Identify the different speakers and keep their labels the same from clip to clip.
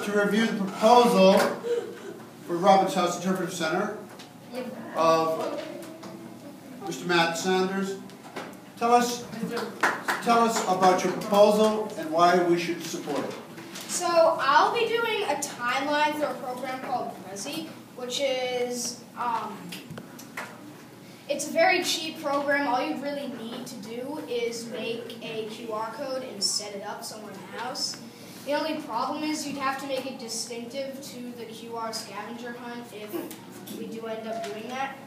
Speaker 1: to review the proposal for Robbins House Interpretive Center of Mr. Matt Sanders. Tell us about your proposal and why we should support it.
Speaker 2: So I'll be doing a timeline for a program called Prezi, which is it's a very cheap program. All you really need to do is make a QR code and set it up somewhere in the house. The only problem is you'd have to make it distinctive to the QR scavenger hunt if we do end up doing that.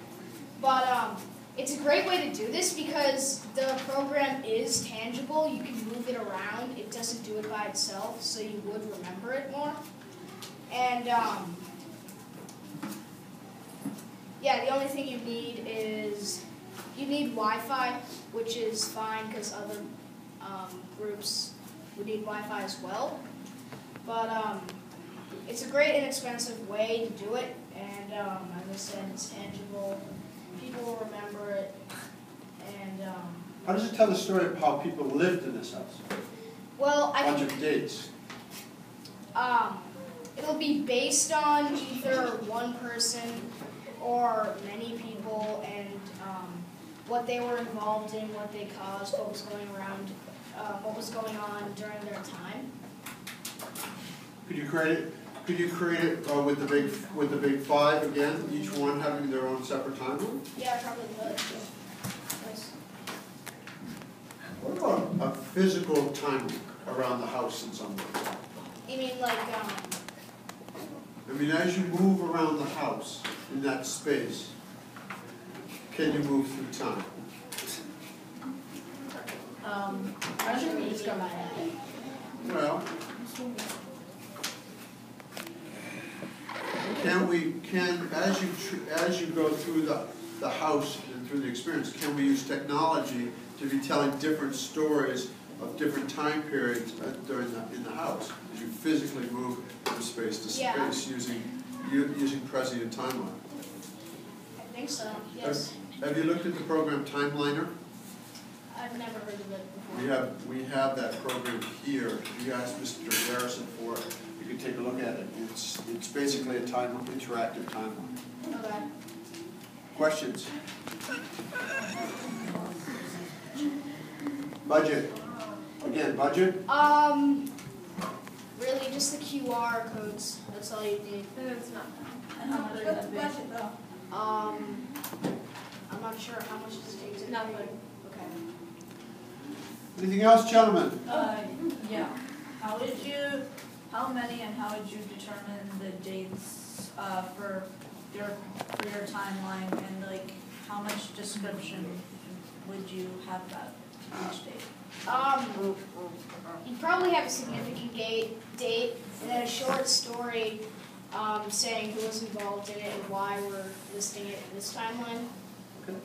Speaker 2: But it's a great way to do this because the program is tangible. You can move it around. It doesn't do it by itself, so you would remember it more. And yeah, the only thing you need is Wi-Fi, which is fine because other groups would need Wi-Fi as well. But it's a great inexpensive way to do it, and as I said, it's tangible. People will remember it, and
Speaker 1: How does it tell the story of how people lived in this house?
Speaker 2: Well,
Speaker 1: A bunch of dates.
Speaker 2: It'll be based on either one person or many people, and what they were involved in, what they caused, what was going around, what was going on during their time.
Speaker 1: Could you create it? Could you create it with the big five again? Each one having their own separate timeline.
Speaker 2: Yeah, I probably would. Nice.
Speaker 1: What about a physical timeline around the house in some way?
Speaker 2: You mean like
Speaker 1: I mean, as you move around the house in that space, can you move through time?
Speaker 2: I should just go by that.
Speaker 1: Well, as you go through the house and through the experience, can we use technology to be telling different stories of different time periods in the house as you physically move from space to space using Prezi and timeline?
Speaker 2: I think so. Yes.
Speaker 1: Have you looked at the program Timeliner?
Speaker 2: I've never heard of it before.
Speaker 1: We have that program here. If you ask Mr. Garrison for it, you can take a look at it. It's basically a interactive timeline.
Speaker 2: Okay.
Speaker 1: Questions? Budget. Again, budget?
Speaker 2: Really just the QR codes. That's all you need.
Speaker 3: It's not. And how much is the budget though?
Speaker 2: I'm not sure how much does it take.
Speaker 3: Nothing.
Speaker 2: Okay.
Speaker 1: Anything else, gentlemen?
Speaker 3: Yeah. How many and how would you determine the dates for your timeline, and like how much description would you have about each date?
Speaker 2: You'd probably have a significant date and then a short story saying who was involved in it and why we're listing it in this timeline.
Speaker 1: Okay.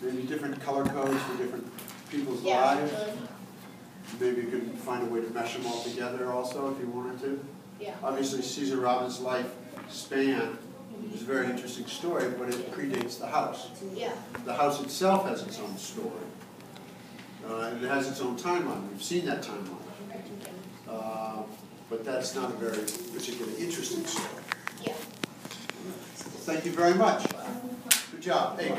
Speaker 1: Maybe different color codes for different people's
Speaker 2: Yeah,
Speaker 1: lives.
Speaker 2: really.
Speaker 1: Maybe you could find a way to mesh them all together also if you wanted to.
Speaker 2: Yeah.
Speaker 1: Obviously, Caesar Robbins' life span is a very interesting story, but it predates the house.
Speaker 2: Yeah.
Speaker 1: The house itself has its own story. And it has its own timeline. We've seen that timeline. But that's not a very particularly interesting story.
Speaker 2: Yeah.
Speaker 1: Thank you very much. Good job. Hey,